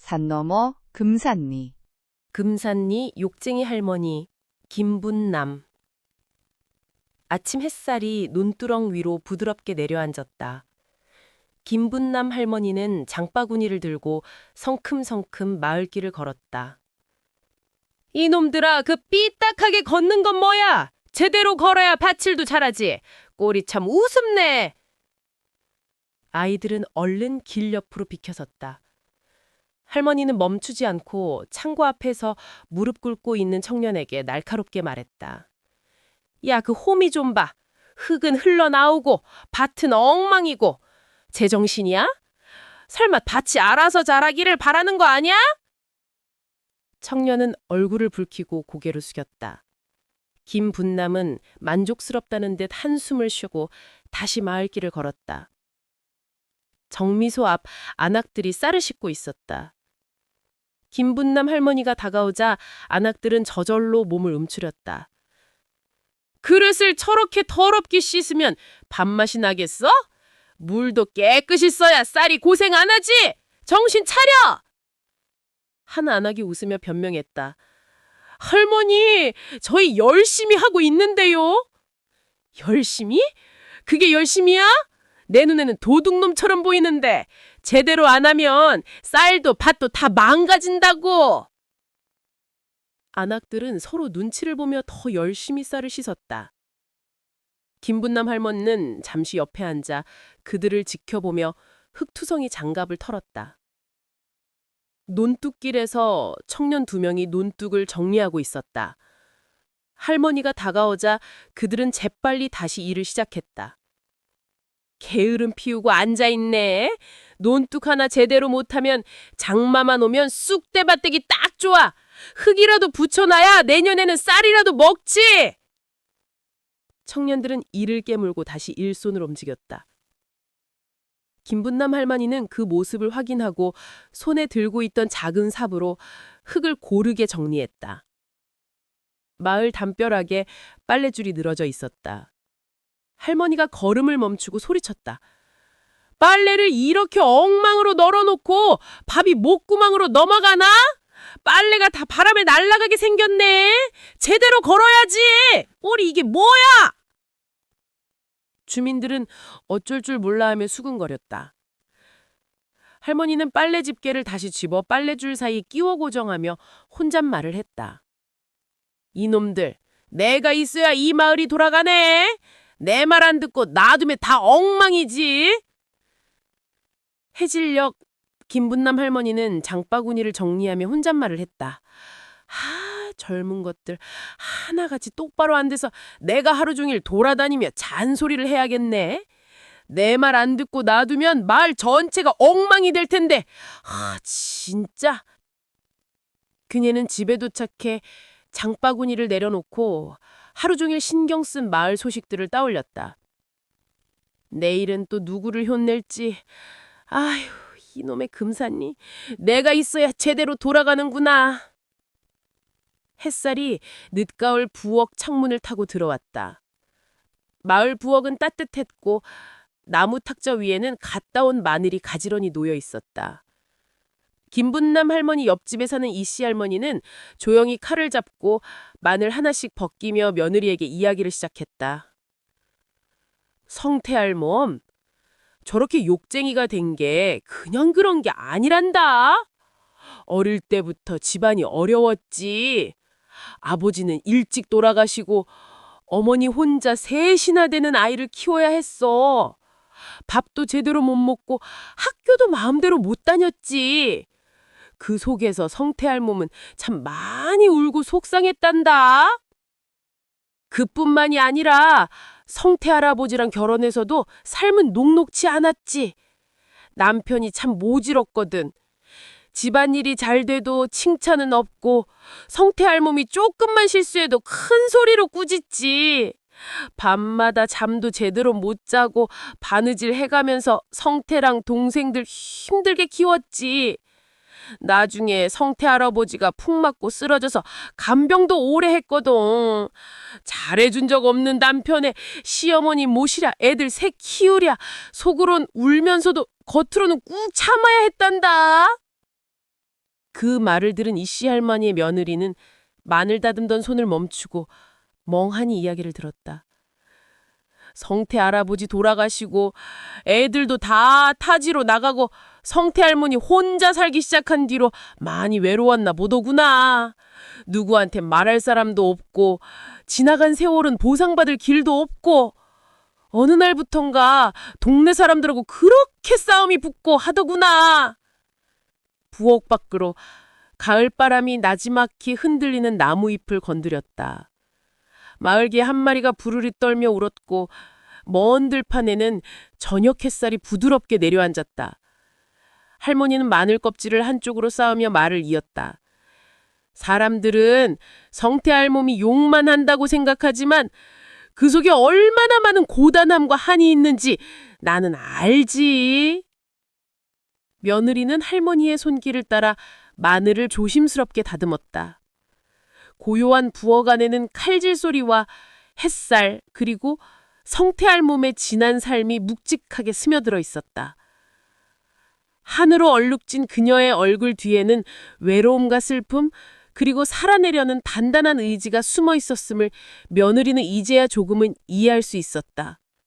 산 너머 금산리. 금산리 욕쟁이 할머니 김분남. 아침 햇살이 논두렁 위로 부드럽게 내려앉았다. 김분남 할머니는 장바구니를 들고 성큼성큼 마을길을 걸었다. 이놈들아, 그 삐딱하게 걷는 건 뭐야? 제대로 걸어야 밭일도 잘하지. 꼴이 참 우습네. 아이들은 얼른 길 옆으로 비켜섰다. 할머니는 멈추지 않고 창고 앞에서 무릎 꿇고 있는 청년에게 날카롭게 말했다. 야, 그 호미 좀 봐. 흙은 흘러나오고 밭은 엉망이고. 제정신이야? 설마 밭이 알아서 자라기를 바라는 거 아니야? 청년은 얼굴을 붉히고 고개를 숙였다. 김분남은 만족스럽다는 듯 한숨을 쉬고 다시 마을길을 걸었다. 정미소 앞 안악들이 쌀을 씻고 있었다. 김분남 할머니가 다가오자 안악들은 저절로 몸을 움츠렸다. 그릇을 저렇게 더럽게 씻으면 밥맛이 나겠어? 물도 깨끗이 써야 쌀이 고생 안 하지! 정신 차려! 한 안악이 웃으며 변명했다. 할머니, 저희 열심히 하고 있는데요. 열심히? 그게 열심이야? 내 눈에는 도둑놈처럼 보이는데 제대로 안 하면 쌀도 밭도 다 망가진다고. 안악들은 서로 눈치를 보며 더 열심히 쌀을 씻었다. 김분남 할머니는 잠시 옆에 앉아 그들을 지켜보며 흙투성이 장갑을 털었다. 논뚝길에서 청년 2명이 논뚝을 정리하고 있었다. 할머니가 다가오자 그들은 재빨리 다시 일을 시작했다. 게으름 피우고 앉아있네. 논뚝 하나 제대로 못하면 장마만 오면 쑥대밭대기 딱 좋아. 흙이라도 붙여놔야 내년에는 쌀이라도 먹지. 청년들은 이를 깨물고 다시 일손을 움직였다. 김분남 할머니는 그 모습을 확인하고 손에 들고 있던 작은 삽으로 흙을 고르게 정리했다. 마을 담벼락에 빨래줄이 늘어져 있었다. 할머니가 걸음을 멈추고 소리쳤다. 빨래를 이렇게 엉망으로 널어놓고 밥이 목구멍으로 넘어가나? 빨래가 다 바람에 날아가게 생겼네. 제대로 걸어야지. 꼴이 이게 뭐야? 주민들은 어쩔 줄 몰라 하며 수군거렸다. 할머니는 빨래 집게를 다시 집어 빨래줄 사이 끼워 고정하며 혼잣말을 했다. 이놈들, 내가 있어야 이 마을이 돌아가네. 내 말 안 듣고 놔두면 다 엉망이지. 해질녘 김분남 할머니는 장바구니를 정리하며 혼잣말을 했다. 젊은 것들 하나같이 똑바로 안 돼서 내가 하루 종일 돌아다니며 잔소리를 해야겠네. 내 말 안 듣고 놔두면 마을 전체가 엉망이 될 텐데. 진짜. 그녀는 집에 도착해 장바구니를 내려놓고 하루 종일 신경 쓴 마을 소식들을 떠올렸다. 내일은 또 누구를 혼낼지. 아휴, 이놈의 금산리. 내가 있어야 제대로 돌아가는구나. 햇살이 늦가을 부엌 창문을 타고 들어왔다. 마을 부엌은 따뜻했고 나무 탁자 위에는 갓 따온 마늘이 가지런히 놓여 있었다. 김분남 할머니 옆집에 사는 이씨 할머니는 조용히 칼을 잡고 마늘 하나씩 벗기며 며느리에게 이야기를 시작했다. 성태할멈, 저렇게 욕쟁이가 된 게 그냥 그런 게 아니란다. 어릴 때부터 집안이 어려웠지. 아버지는 일찍 돌아가시고 어머니 혼자 셋이나 되는 아이를 키워야 했어. 밥도 제대로 못 먹고 학교도 마음대로 못 다녔지. 그 속에서 성태할멈은 참 많이 울고 속상했단다. 그뿐만이 아니라 성태할아버지랑 결혼해서도 삶은 녹록치 않았지. 남편이 참 모질었거든. 집안일이 잘 돼도 칭찬은 없고 성태할멈이 조금만 실수해도 큰 소리로 꾸짖지. 밤마다 잠도 제대로 못 자고 바느질 해가면서 성태랑 동생들 힘들게 키웠지. 나중에 성태 할아버지가 푹 맞고 쓰러져서 간병도 오래 했거든. 잘해준 적 없는 남편에 시어머니 모시랴 애들 셋 키우랴 속으론 울면서도 겉으로는 꾹 참아야 했단다. 그 말을 들은 이씨 할머니의 며느리는 마늘 다듬던 손을 멈추고 멍하니 이야기를 들었다. 성태 할아버지 돌아가시고 애들도 다 타지로 나가고 성태 할머니 혼자 살기 시작한 뒤로 많이 외로웠나 보더구나. 누구한테 말할 사람도 없고 지나간 세월은 보상받을 길도 없고 어느 날부턴가 동네 사람들하고 그렇게 싸움이 붙고 하더구나. 부엌 밖으로 가을바람이 나지막히 흔들리는 나무잎을 건드렸다. 마을개 한 마리가 부르르 떨며 울었고 먼 들판에는 저녁 햇살이 부드럽게 내려앉았다. 할머니는 마늘 껍질을 한쪽으로 쌓으며 말을 이었다. 사람들은 성태 할멈이 욕만 한다고 생각하지만 그 속에 얼마나 많은 고단함과 한이 있는지 나는 알지. 며느리는 할머니의 손길을 따라 마늘을 조심스럽게 다듬었다. 고요한 부엌 안에는 칼질 소리와 햇살 그리고 성태 할멈의 지난 삶이 묵직하게 스며들어 있었다. 한으로 얼룩진 그녀의 얼굴 뒤에는 외로움과 슬픔 그리고 살아내려는 단단한 의지가 숨어 있었음을 며느리는 이제야 조금은 이해할 수 있었다.